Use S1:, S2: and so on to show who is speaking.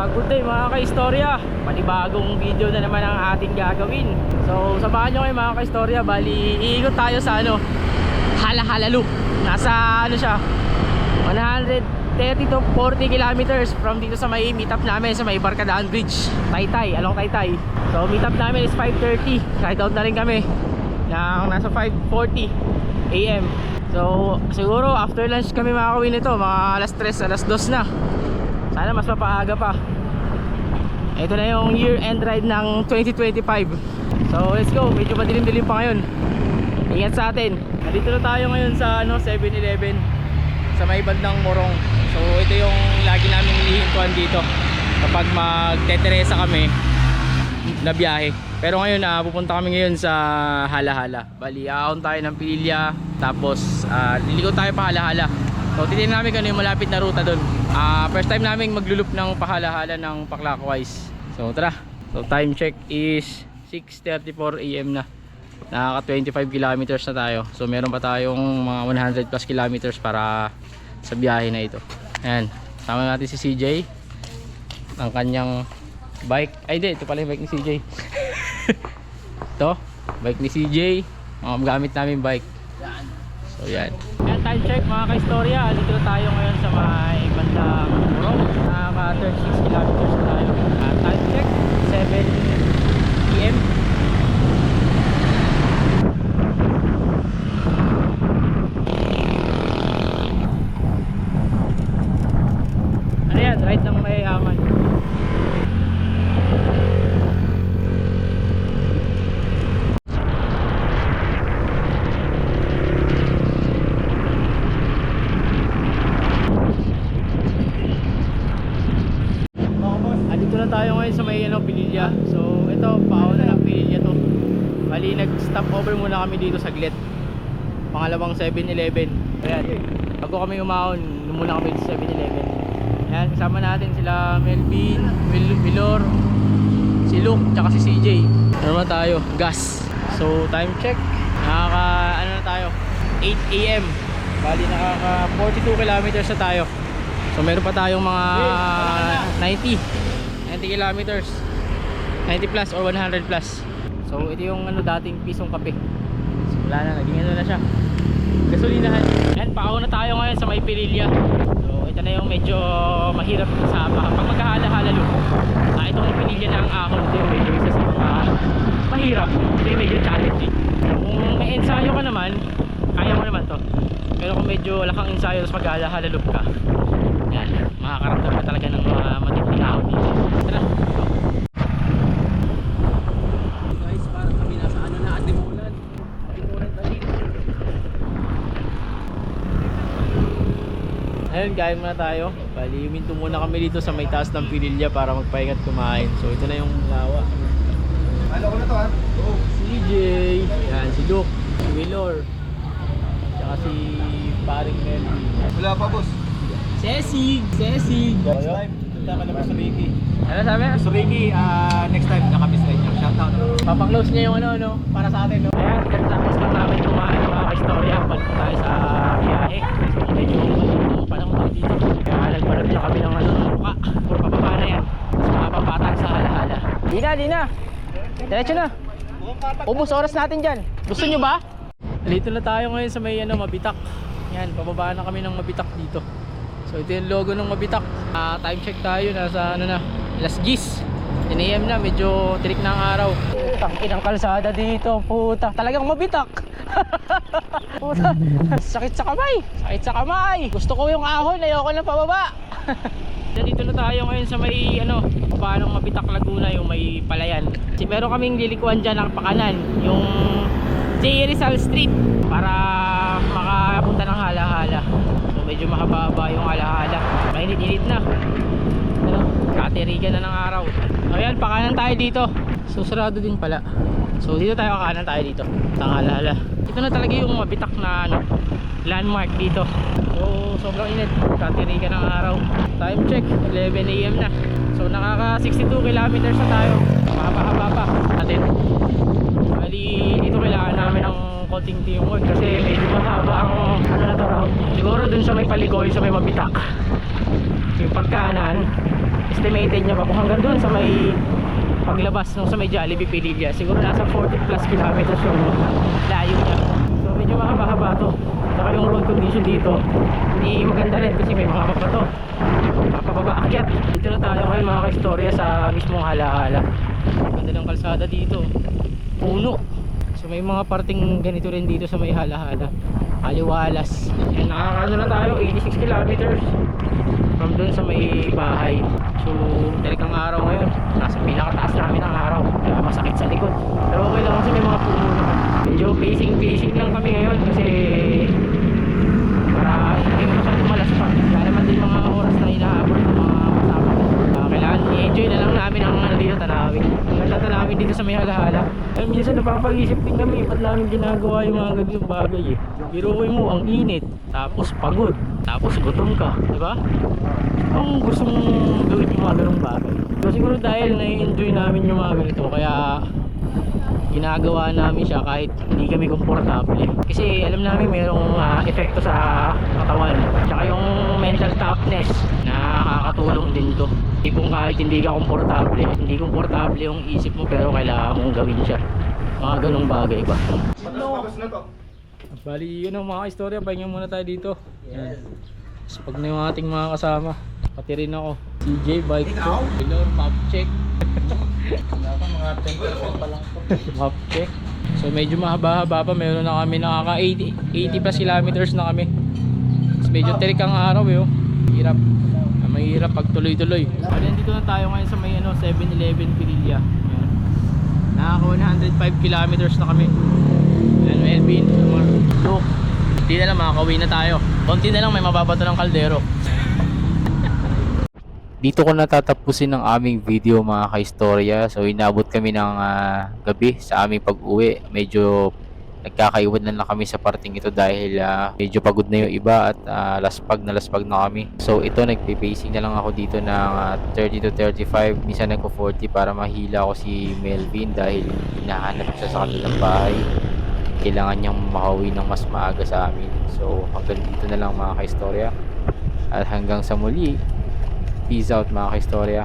S1: Good day mga ka-istorya. Panibagong video na naman ang ating gagawin. So samahan nyo kayo mga ka-istorya. Bali iikot tayo sa Hala-Hala Loop. Nasa siya 130 to 40 kilometers from dito sa may meet up namin sa may Barkadaan Bridge, Taytay, along Taytay. So meet up namin is 5:30. Ride out na rin kami ng nasa 5:40 AM. So siguro after lunch kami makakawin nito, mga alas 3, alas 2 na. Sana mas mapaaga pa. Ito na yung year end ride ng 2025. So let's go, medyo madilim-dilim pa ngayon. Ingat sa atin. Nandito na tayo ngayon sa 7-Eleven sa may bandang Morong. So ito yung lagi namin hinihintuan dito kapag magteteresa kami na biyahe. Pero ngayon pupunta kami ngayon sa Hala-Hala. Bali aon tayo ng Pililya, tapos liliko tayo pa Hala-Hala. So titignan namin kung ano yung malapit na ruta doon. First time namin maglulup ng Hala-Hala ng Pa-Clockwise. So tara. So time check is 6:34 AM na. Nakaka 25 kilometers na tayo. So meron pa tayong mga 100 plus kilometers para sa biyahe na ito. Ayan, sama natin si CJ ang kanyang bike. Ay hindi, ito pala yung bike ni CJ. Ito, bike ni CJ, mga gamit namin bike. So yan. Ayan, time check mga ka-istorya. Dito na tayo ngayon sa may bandang Morong. Nakaka 36 kilometers na tayo. Time check 7 PM. Ano yan? Right ng may yaman. Dito na tayo ngayon sa may Pililya. So ito, pauna ng Pililya to. Bali nag-stop over muna kami dito saglit. Pangalawang 7-Eleven. Ayan, bago kami umahon, muna kami sa 7-Eleven. Ayan, kasama natin sila Melvin, Milor, si Luke, tsaka si CJ. Ano naman tayo? Gas. So time check, nakaka na tayo 8 AM. Bali nakaka 42 kilometers na tayo. So meron pa tayong mga 90 kilometers, 90 plus or 100 plus. So ito yung dating pisong kape. So wala na, naging na siya, gasolinahan. Yan, pauna tayo ngayon sa may Pililya. So ito na yung medyo mahirap sa pag magkahala-hala loop. Ito yung Pililya ng ahon. Ito yung medyo isa sa mga mahirap. Ito yung medyo challenging. Kung may ensayo ka naman, kaya mo naman to. Pero kung medyo wala kang ensayo tapos magkahala-hala loop ka, yan, makakaramdam ka talaga ng mga matinding ahon dito. Tara, go. Guys, parang kami nasa na, Adimulan dali. Ayun, kain muna tayo. Bali, huminto muna kami dito sa may taas ng Pililya para magpahinga at kumain. So ito na yung lawa.
S2: Ano ko na to ha?
S1: Oh, CJ, yan, si Luke, si Milor, tsaka si paring Melvin.
S2: Wala pa boss.
S1: Sesig.
S2: Next time, punta ka naman sa Ricky.
S1: Ano sabi?
S2: Sa Ricky, next time nakamiss rin yung shoutout.
S1: Papaklose niya yung para sa atin, no? Ayan, tapos pa namin kumain ng mga istorya. Balik po tayo sa biyahe. So medyo panahon tayo dito. Kaya nagparap na kami ng muka. Puro pababa na yan. Tapos mapapatag sa Hala-Hala. Di na. Diretso na. Ubus oras natin dyan. Gusto nyo ba? Dito na tayo ngayon sa may Mabitak. Yan, pababa na kami ng Mabitak dito. So ito yung logo ng Mabitak. Time check tayo, nasa alas 10 AM na, medyo tirik na ang araw. Tangin ang kalsada dito, puta. Talagang Mabitak. Puta, sakit sa kamay. Gusto ko yung ahon, ayoko ng pababa. Dito na tayo ngayon sa may baba ng Mabitak, Laguna, yung may palayan. Meron kaming lilikuan dyan ng pakanan, yung J. Rizal Street, para makapunta ng Hala-Hala. So medyo mahaba yung Hala-Hala. Mainit-init na. Katirigan na ng araw. Ayan, pakanan tayo dito. So sarado din pala. So dito tayo, kakanan tayo dito sa Hala-Hala. Ito na talaga yung Mabitak na landmark dito. So sobrang init, katirigan ng araw. Time check 11 AM na. So nakaka 62 kilometers na tayo. mahaba-haba pa natin. Bali, dito kailangan namin ng konting teamwork kasi medyo mahaba ang ano na to raw. Siguro dun sa may Paligoy, sa may Mabitak, yung pagkanan, estimated niya pa kung hanggang dun sa may paglabas nung sa may Jollibee Pililla, siguro nasa 40 plus kilometers yung layo niya. So medyo mahaba-haba to. Saka yung road condition dito hindi maganda rin kasi may mga mapato, papababa akyat. Dito na tayo ngayon mga kaistorya sa mismong Hala-Hala. Ganda ng kalsada dito, puno. So may mga parting ganito rin dito sa may Hala-Hala, aliwalas. And nakakano na tayo, 86 kilometers from dun sa may bahay. So talagang araw ngayon, nasa pinakataas namin ang araw, kaya masakit sa likod. Pero okay lang kasi may mga puno naman. Medyo pacing lang kami ngayon kasi para hindi masyadong malaspak. Kaya naman din mga oras na inaabot ng mga kasama. Kailangan i-enjoy na lang namin ang ano dito, tanawin. Ang ganda tanawin dito sa may Hala-Hala. Kaya minsan napapag-isip din kami, ba't namin ginagawa yung mga ganitong bagay eh. Biruin mo, ang init, tapos pagod, tapos gutom ka, di ba? Ang gusto mong gawin yung mga ganong bagay. So siguro dahil na-enjoy namin yung mga ganito, kaya ginagawa namin siya kahit hindi kami komportable. Kasi alam namin mayroong epekto sa katawan, tsaka yung mental toughness na nakakatulong din to. Kung kahit hindi ka komportable yung isip mo, pero kailangan mong gawin siya. Mga ganong bagay ba?
S2: Pagos na to.
S1: Bali yun ang mga istorya, pahinga muna tayo dito. Yan. So, pag na yung ating mga kasama, pati rin ako, CJ Bike ko, hello, map check.
S2: Mga 10% pa lang to.
S1: Map check. So medyo mahaba-haba pa, meron na kami nakaka 80 plus kilometers na kami. So, medyo tirik ang araw eh, oh. Hirap. Mahirap pag tuloy-tuloy. Bali dito na tayo ngayon sa may 7-Eleven Pililla. Ayan. Nakaka 105 kilometers na kami. Ayan, Melvin, look. Hindi na lang, makakauwi na tayo. Konti na lang, may mababato ng kaldero.
S3: Dito ko natatapusin ang aming video mga kaistorya. So inabot kami ng gabi sa aming pag-uwi. Medyo nagkakaiwan na kami sa parting ito dahil medyo pagod na yung iba at laspag na kami. So ito, nagpe-pacing na lang ako dito ng 30 to 35. Minsan nagko 40 para mahila ko si Melvin dahil hinahanap siya sa kanilang bahay. Kailangan niyang makauwi ng mas maaga sa amin. So hanggang dito na lang mga kaistorya. At hanggang sa muli. Peace out mga kaistorya.